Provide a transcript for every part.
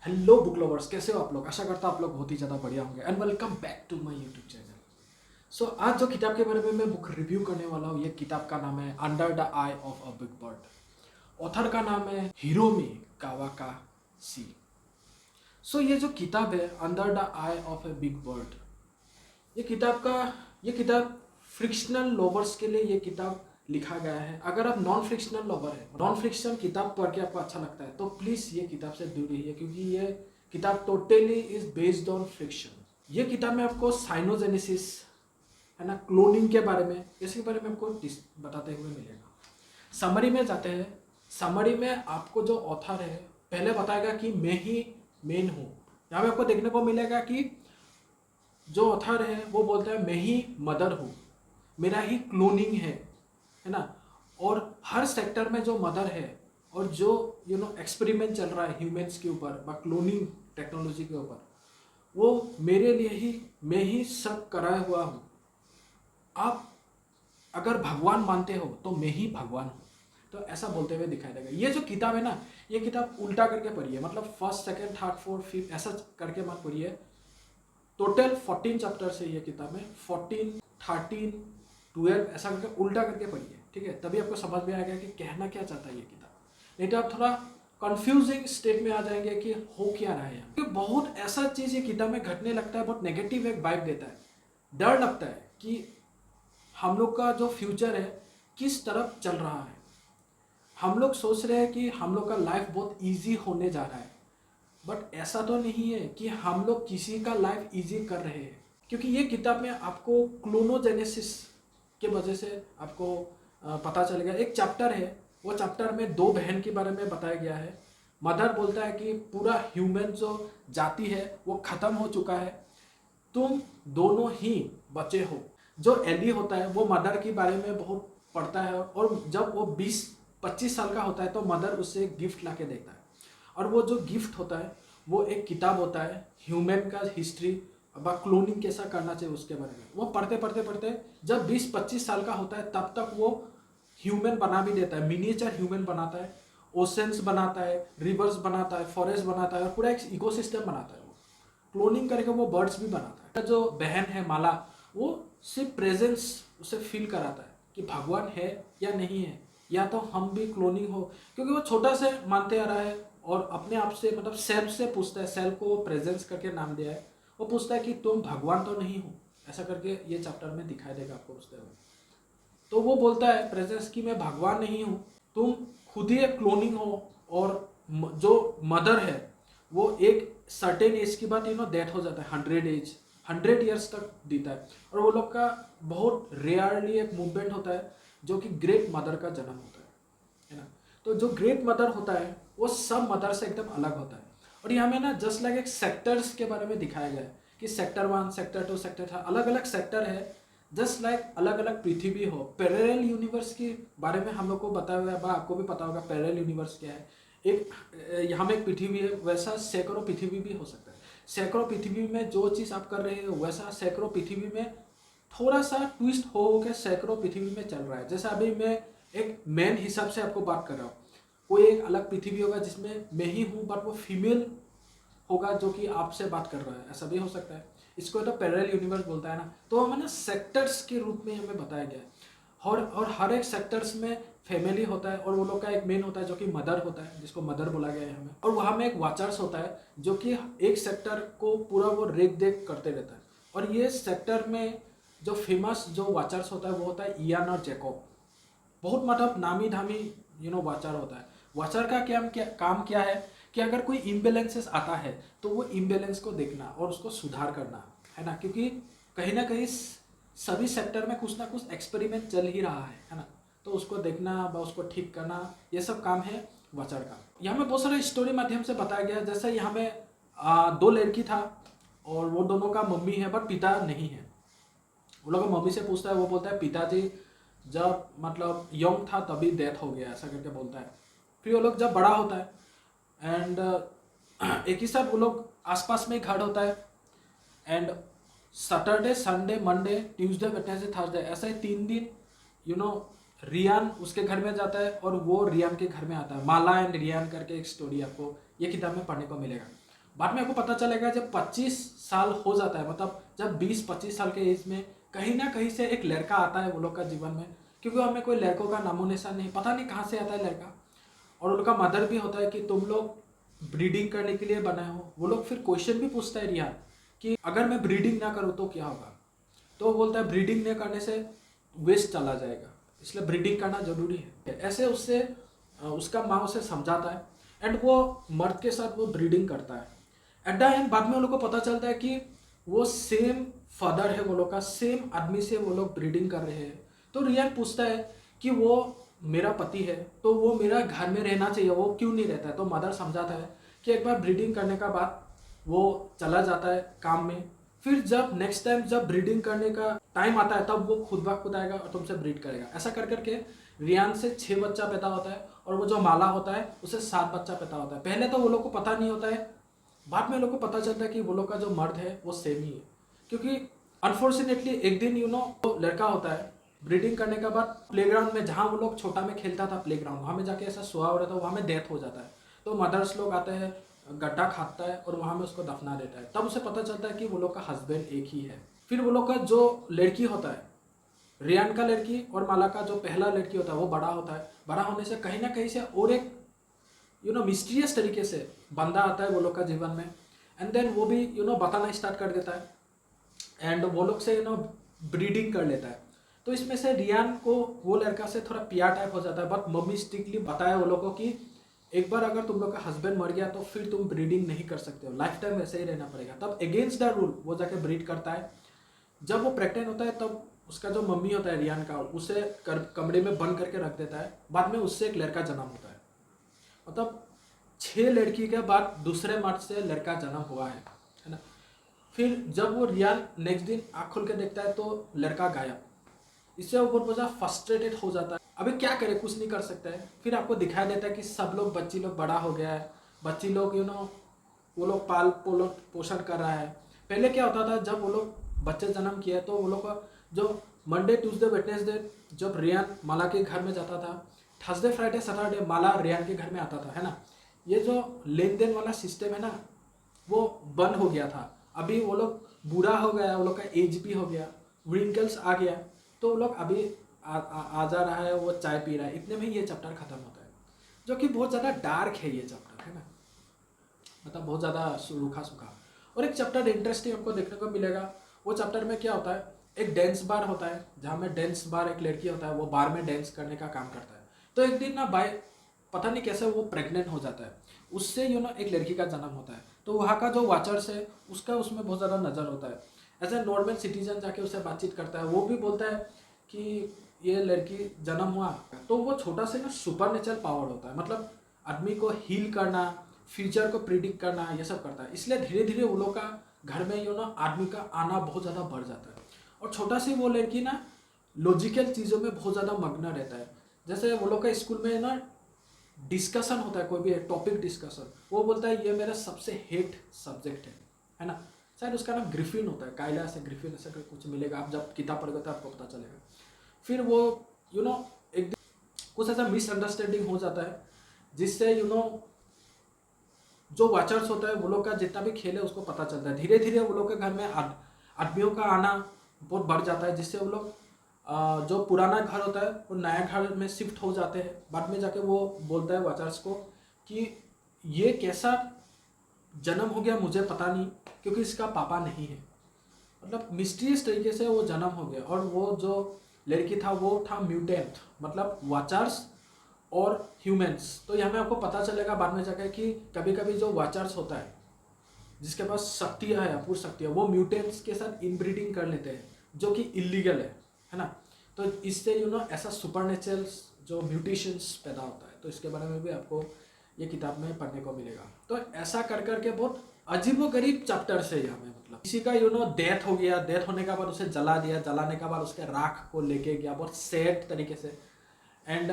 Hello book lovers, कैसे हो आप लोग। आशा करता हूँ आप लोग बहुत ही ज़्यादा बढ़िया होंगे and welcome back to my YouTube channel. So आज जो किताब के बारे में मैं बुक रिव्यू करने वाला हूँ, ये किताब का नाम है under the I of a big bird. Author का नाम है हिरोमी कावाकाशी। सो ये जो किताब है under the I of a big bird, ये किताब फ्रिक्शनल लवर्स के लिए ये किताब लिखा गया है। अगर आप नॉन फ्रिक्शनल लवर है, नॉन फ्रिक्शनल किताब पढ़ के आपको अच्छा लगता है तो प्लीज़ ये किताब से दूर रहिए, क्योंकि ये किताब totally is based on friction. ये किताब में आपको साइनोजेनेसिस है ना, क्लोनिंग के बारे में, इसके बारे में आपको बताते हुए मिलेगा। समरी में जाते हैं। समरी में आपको जो ऑथर है पहले बताएगा कि मैं ही मेन हूँ। यहाँ पे आपको देखने को मिलेगा कि जो ऑथर है वो बोलता है मैं ही मदर हूँ, मेरा ही क्लोनिंग है ना। और हर सेक्टर में जो मदर है और जो एक्सपेरिमेंट चल रहा है ह्यूमंस के ऊपर व क्लोनिंग टेक्नोलॉजी के ऊपर, वो मेरे लिए ही मैं ही सब कराया हुआ हूँ। आप अगर भगवान मानते हो तो मैं ही भगवान हूँ। तो ऐसा बोलते हुए दिखाई देगा। ये जो किताब है ना, ये किताब उल्टा करके पढ़िए, मतलब first second third fourth fifth ऐसा करके मत पढ़िए। टोटल 14 चैप्टर है ये किताब में, 14 13 12 ऐसा करके उल्टा करके पढ़िए, ठीक है। तभी आपको समझ में आएगा कि कहना क्या चाहता है ये किताब। नहीं तो आप थोड़ा कंफ्यूजिंग स्टेट में आ जाएंगे कि हो क्या रहा है यहाँ। बहुत ऐसा चीज़ ये किताब में घटने लगता है, बहुत नेगेटिव एक वाइब देता है। डर लगता है कि हम लोग का जो फ्यूचर है किस तरफ चल रहा है। हम लोग सोच रहे हैं कि हम लोग का लाइफ बहुत इजी होने जा रहा है, बट ऐसा तो नहीं है कि हम लोग किसी का लाइफ इजी कर रहे हैं। क्योंकि ये किताब में आपको क्लोनोजेनेसिस के वजह से आपको पता चलेगा। एक चैप्टर है, वो चैप्टर में दो बहन के बारे में बताया गया है। मदर बोलता है कि पूरा ह्यूमन जो जाति है वो ख़त्म हो चुका है, तुम दोनों ही बचे हो। जो एली होता है वो मदर के बारे में बहुत पढ़ता है, और जब वो 20-25 साल का होता है तो मदर उसे गिफ्ट ला के देता है। और वो जो गिफ्ट होता है वो एक किताब होता है ह्यूमन का हिस्ट्री व क्लोनिंग कैसा करना चाहिए उसके बारे में। वो पढ़ते पढ़ते पढ़ते जब 20-25 साल का होता है तब तक वो ह्यूमन बना भी देता है, मिनिएचर ह्यूमन बनाता है, ओशंस बनाता है, रिवर्स बनाता है, फॉरेस्ट बनाता है, और पूरा एक इकोसिस्टम बनाता है। वो क्लोनिंग करके वो बर्ड्स भी बनाता है। जो बहन है माला, वो सिर्फ प्रेजेंस उसे फील कराता है कि भगवान है या नहीं है, या तो हम भी क्लोनिंग हो। क्योंकि वो छोटा से मानते आ रहा है और अपने आप से, मतलब सेल्फ से पूछता है, सेल्फ को प्रेजेंस करके नाम दिया है। वो पूछता है कि तुम भगवान तो नहीं हो, ऐसा करके ये चैप्टर में दिखाई देगा आपको उसके में। तो वो बोलता है प्रेजेंस की मैं भगवान नहीं हूँ, तुम खुद ही एक क्लोनिंग हो। और जो मदर है वो एक सर्टेन एज के बाद डेथ हो जाता है, 100 ईयर्स तक जीता है। और वो लोग का बहुत रेयरली एक मूवमेंट होता है जो कि ग्रेट मदर का जन्म होता है ना। तो जो ग्रेट मदर होता है वो सब मदर से एकदम अलग होता है। और यहाँ में ना जस्ट लाइक एक सेक्टर्स के बारे में दिखाया गया है कि सेक्टर 1, सेक्टर 2, सेक्टर 3 अलग अलग सेक्टर है। जस्ट लाइक अलग अलग पृथ्वी हो। पैरेलल यूनिवर्स के बारे में हम लोग को बताया हुआ है, आपको भी पता होगा पैरेलल यूनिवर्स क्या है। एक यहाँ में एक पृथ्वी है, वैसा सैकड़ों पृथ्वी भी हो सकता है। सैकड़ों पृथ्वी में जो चीज़ आप कर रहे हो वैसा सैकड़ों पृथ्वी में थोड़ा सा ट्विस्ट हो के सैकड़ों पृथ्वी में चल रहा है। जैसे अभी मैं एक मैन हिसाब से आपको बात कर रहा हूँ, कोई एक अलग पृथ्वी होगा जिसमें मैं ही हूँ बट वो फीमेल होगा जो कि आपसे बात कर रहा है, ऐसा भी हो सकता है। इसको तो पैरेलल यूनिवर्स बोलता है ना। तो हमें ना सेक्टर्स के रूप में हमें बताया गया है। और हर एक सेक्टर्स में फैमिली होता है, और वो लोग का एक मेन होता है जो कि मदर होता है, जिसको मदर बोला गया है हमें। और वहाँ में एक वाचर्स होता है जो कि एक सेक्टर को पूरा वो रेख देख करते रहता है। और ये सेक्टर में जो फेमस जो वाचर्स होता है वो होता है इयान और जैकब। बहुत मतलब नामी धामी वाचर होता है। वाचर का काम क्या है कि अगर कोई इम्बेलेंसेस आता है तो वो इम्बेलेंस को देखना और उसको सुधार करना, है ना। क्योंकि कहीं ना कहीं सभी सेक्टर में कुछ ना कुछ एक्सपेरिमेंट चल ही रहा है ना। तो उसको देखना व उसको ठीक करना, ये सब काम है वाचर का। यहाँ में बहुत सारे स्टोरी माध्यम से बताया गया है। जैसे यहाँ में दो लड़की था और वो दोनों का मम्मी है बट पिता नहीं है। वो लोग मम्मी से पूछता है, वो बोलता है पिताजी जब मतलब यंग था तभी डेथ हो गया, ऐसा करके बोलता है। फिर वो लोग जब बड़ा होता है एंड एक ही साथ वो लोग आसपास में घर होता है and Saturday Sunday Monday Tuesday Wednesday Thursday ऐसे ही 3 दिन रियान उसके घर में जाता है और वो रियान के घर में आता है। माला एंड रियान करके एक स्टोरी आपको ये किताब में पढ़ने को मिलेगा। बाद में आपको पता चलेगा जब 25 साल हो जाता है, मतलब जब 20-25 साल के एज में कहीं ना कहीं से एक लड़का आता है वो लोग का जीवन में, क्योंकि हमें कोई लड़कों का नामो निशान नहीं, पता नहीं कहाँ से आता है लड़का। और उनका मदर भी होता है कि तुम लोग ब्रीडिंग करने के लिए बनाए हो। वो लोग फिर क्वेश्चन भी पूछता है रिया कि अगर मैं ब्रीडिंग ना करूँ तो क्या होगा। तो वो बोलता है ब्रीडिंग नहीं करने से वेस्ट चला जाएगा, इसलिए ब्रीडिंग करना जरूरी है। ऐसे उससे उसका माँ उसे समझाता है एंड वो मर्द के साथ वो ब्रीडिंग करता है। एट द एंड बाद में उन लोग को पता चलता है कि वो सेम फादर है, वो लोग का सेम आदमी से वो लोग ब्रीडिंग कर रहे हैं। तो रियान पूछता है कि वो मेरा पति है तो वो मेरा घर में रहना चाहिए, वो क्यों नहीं रहता है। तो मदर समझाता है कि एक बार ब्रीडिंग करने का बाद वो चला जाता है काम में, फिर जब नेक्स्ट टाइम जब ब्रीडिंग करने का टाइम आता है तब वो खुद ब खुद आएगा और तुमसे ब्रीड करेगा। ऐसा कर करके रियान से 6 बच्चा पैदा होता है और वो जो माला होता है उसे 7 बच्चा पैदा होता है। पहले तो वो लोग को पता नहीं होता है, बाद में लोग को पता चलता है कि वो लोग का जो मर्द है वो सेम ही है। क्योंकि अनफॉर्चुनेटली एक दिन वो लड़का होता है ब्रीडिंग करने के बाद प्लेग्राउंड में, जहाँ वो लोग छोटा में खेलता था प्लेग्राउंड, वहाँ में जाके ऐसा सोया हो रहा था, वहाँ में डेथ हो जाता है। तो मदर्स लोग आते हैं, गड्ढा खाता है और वहाँ में उसको दफना देता है। तब उसे पता चलता है कि वो लोग का हस्बैंड एक ही है। फिर वो लोग का जो लड़की होता है, रियान का लड़की और माला का जो पहला लड़की होता है वो बड़ा होता है। बड़ा होने से कहीं ना कहीं से और एक मिस्टीरियस तरीके से बंदा आता है वो लोग का जीवन में एंड देन वो भी बताना स्टार्ट कर देता है एंड वो लोग से ब्रीडिंग कर लेता है। तो इसमें से रियान को वो लड़का से थोड़ा प्यार टाइप हो जाता है, बट मम्मी स्ट्रिक्टली बताया वो लोग को कि एक बार अगर तुम लोग का हस्बैंड मर गया तो फिर तुम ब्रीडिंग नहीं कर सकते हो, लाइफ टाइम वैसे ही रहना पड़ेगा। तब अगेंस्ट द रूल वो जाके ब्रीड करता है। जब वो प्रेग्नेंट होता है तब उसका जो मम्मी होता है रियान का, उसे कमरे में बंद करके रख देता है। बाद में उससे एक लड़का जन्म होता है, मतलब 6 लड़की के बाद दूसरे मर्द से लड़का जन्म हुआ है ना। फिर जब वो रियान नेक्स्ट दिन आँख खोल के देखता है तो लड़का गायब। इससे वो बहुत ज़्यादा फ्रस्ट्रेटेड हो जाता है, अभी क्या करे, कुछ नहीं कर सकता है। फिर आपको दिखाई देता है कि सब लोग, बच्ची लोग बड़ा हो गया है, बच्ची लोग वो लोग पाल पोषण कर रहा है। पहले क्या होता था, जब वो लोग बच्चे जन्म किया तो वो लोग का जो मंडे ट्यूसडे वेडनेसडे जब रियान माला के घर में जाता था, थर्सडे फ्राइडे सैटरडे माला रियान के घर में आता था, है ना। ये जो लेन देन वाला सिस्टम है ना वो बंद हो गया था। अभी वो लोग बूढ़ा हो गया, वो लोग का एज भी हो गया, विंकल्स आ गया, तो वो लोग अभी आ जा रहा है, वो चाय पी रहा है। इतने में ये चैप्टर खत्म होता है, जो कि बहुत ज़्यादा डार्क है ये चैप्टर, है ना, मतलब बहुत ज़्यादा रूखा सूखा। और एक चैप्टर इंटरेस्टिंग आपको देखने को मिलेगा। वो चैप्टर में क्या होता है, एक डांस बार होता है जहाँ में डांस बार एक लड़की होता है, वो बार में डांस करने का काम करता है। तो एक दिन ना बाय पता नहीं कैसे वो प्रेग्नेंट हो जाता है, उससे एक लड़की का जन्म होता है। तो वहाँ का जो वाचर्स है उसका उसमें बहुत ज़्यादा नज़र होता है। एज ए नॉर्मल सिटीजन जाके उससे बातचीत करता है, वो भी बोलता है कि ये लड़की जन्म हुआ। तो वो छोटा से सुपर नेचुरल पावर होता है, मतलब आदमी को हील करना, फ्यूचर को प्रिडिक्ट करना, ये सब करता है। इसलिए धीरे धीरे वो लोग का घर में आदमी का आना बहुत ज़्यादा बढ़ जाता है। और छोटा सी वो लड़की ना लॉजिकल चीज़ों में बहुत ज़्यादा मग्न रहता है। जैसे वो लोग का स्कूल में ना डिस्कशन होता है, कोई भी टॉपिक डिस्कशन, वो बोलता है ये मेरा सबसे हेट सब्जेक्ट है ना। शायद उसका नाम ग्रिफिन होता है, कायला से ग्रिफिन ऐसा कुछ मिलेगा, आप जब किताब पढ़ोगे तो आपको पता चलेगा। फिर वो एक दिन कुछ ऐसा मिसअंडरस्टैंडिंग हो जाता है जिससे जो वाचर्स होता है वो लोग का जितना भी खेल है उसको पता चलता है। धीरे धीरे वो लोग के घर में आदमियों का आना बहुत बढ़ जाता है, जिससे वो लोग जो पुराना घर होता है वो नया घर में शिफ्ट हो जाते हैं। बाद में जाके वो बोलता है वाचर्स को कि ये कैसा जन्म हो गया मुझे पता नहीं, क्योंकि इसका पापा नहीं है। मतलब मिस्टीरियस तरीके से वो जन्म हो गया। और वो जो लड़की था वो था म्यूटेंट, मतलब वाचर्स और ह्यूमंस। तो यहाँ में आपको पता चलेगा बाद में जाकर कि कभी कभी जो वाचर्स होता है जिसके पास शक्तियाँ है, अपूर्व शक्तियाँ, वो म्यूटेंट्स के साथ इनब्रीडिंग कर लेते हैं, जो कि इलीगल है ना। तो इससे ऐसा सुपरनेचुरल जो म्यूटेशंस पैदा होता है। तो इसके बारे में भी आपको ये किताब में पढ़ने को मिलेगा। तो ऐसा कर करके बहुत अजीबोगरीब चैप्टर्स है यहाँ में। मतलब किसी का डेथ हो गया, डेथ होने के बाद उसे जला दिया, जलाने के बाद उसके राख को लेके गया बहुत सैड तरीके से, एंड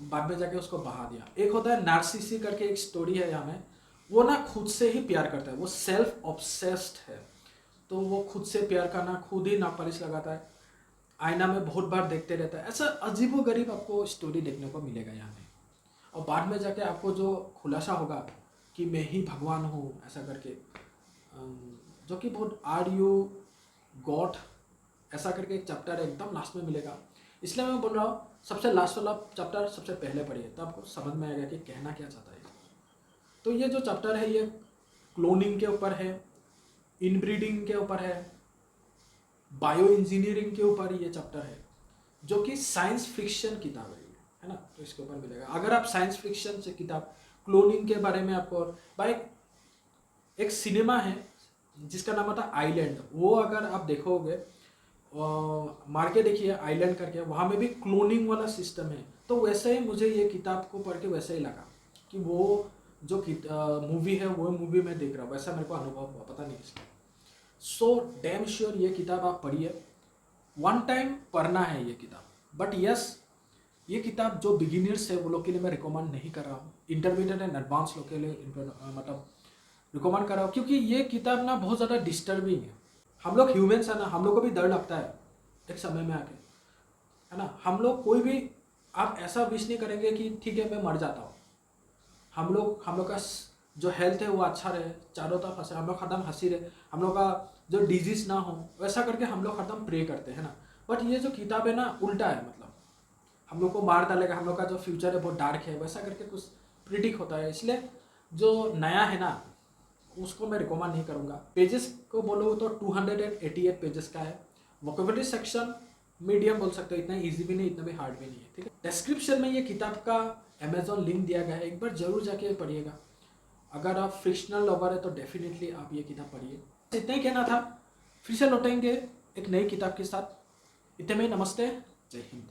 बाद में जाके उसको बहा दिया। एक होता है नार्सिसी करके एक स्टोरी है यहाँ में, वो ना खुद से ही प्यार करता है, वो सेल्फ ऑब्सेस्ड है। तो वो खुद से प्यार करना, खुद ही नापॉलिश लगाता है, आईना में बहुत बार देखते रहता है। ऐसा अजीबोगरीब आपको स्टोरी देखने को मिलेगा यहाँ में। और बाद में जाके आपको जो खुलासा होगा कि मैं ही भगवान हूँ ऐसा करके, जो कि बहुत आर यू गॉड ऐसा करके एक चैप्टर एकदम लास्ट में मिलेगा। इसलिए मैं बोल रहा हूँ सबसे लास्ट वाला चैप्टर सबसे पहले पढ़िए, तो आपको समझ में आएगा कि कहना क्या चाहता है। तो ये जो चैप्टर है ये क्लोनिंग के ऊपर है, इनब्रीडिंग के ऊपर है, बायो इंजीनियरिंग के ऊपर ये चैप्टर है, जो कि साइंस फिक्शन किताब है ना। तो इसके ऊपर मिलेगा। अगर आप साइंस फिक्शन से किताब क्लोनिंग के बारे में आपको, भाई एक सिनेमा है जिसका नाम था आइलैंड, वो अगर आप देखोगे मार के देखिए आइलैंड करके, वहाँ में भी क्लोनिंग वाला सिस्टम है। तो वैसे ही मुझे ये किताब को पढ़ के वैसे ही लगा कि वो जो मूवी है वो मूवी में देख रहा हूँ, वैसा मेरे को अनुभव हुआ, पता नहीं इसका। सो डैम श्योर ये किताब आप पढ़िए, वन टाइम पढ़ना है ये किताब। बट यस, ये किताब जो बिगिनर्स है वो लोग के लिए मैं रिकमेंड नहीं कर रहा हूँ, इंटरमीडिएट एंड एडवांस लोग के लिए मतलब रिकमेंड कर रहा हूँ, क्योंकि ये किताब ना बहुत ज़्यादा डिस्टर्बिंग है। हम लोग ह्यूमंस है ना, हम लोग को भी डर लगता है एक समय में आके, है ना। हम लोग कोई भी आप ऐसा विश नहीं करेंगे कि ठीक है मैं मर जाता हूँ। हम लोग का जो हेल्थ है वो अच्छा रहे, चारों तरफ हंसे, हम लोग हरदम हंसी रहे, हम लोग का जो डिजीज ना हो, वैसा करके हम लोग हरदम प्रे करते हैं ना। बट ये जो किताब है ना उल्टा है, मतलब हम लोग को मार डालेगा, हम लोग का जो फ्यूचर है बहुत डार्क है, वैसा करके कुछ प्रिडिक्ट होता है। इसलिए जो नया है ना उसको मैं रिकमेंड नहीं करूँगा। पेजेस को बोलो तो 288 पेजेस का है। वोकेबुलरी सेक्शन मीडियम बोल सकते हो, इतना इजी भी नहीं इतना भी हार्ड भी नहीं है, ठीक है। डिस्क्रिप्शन में ये किताब का अमेजोन लिंक दिया गया है, एक बार जरूर जाके पढ़िएगा। अगर आप फ्रिक्शनल लवर है तो डेफिनेटली आप ये किताब पढ़िए। इतना ही कहना था, फिर से लौटेंगे एक नई किताब के साथ। इतने में नमस्ते, जय हिंद।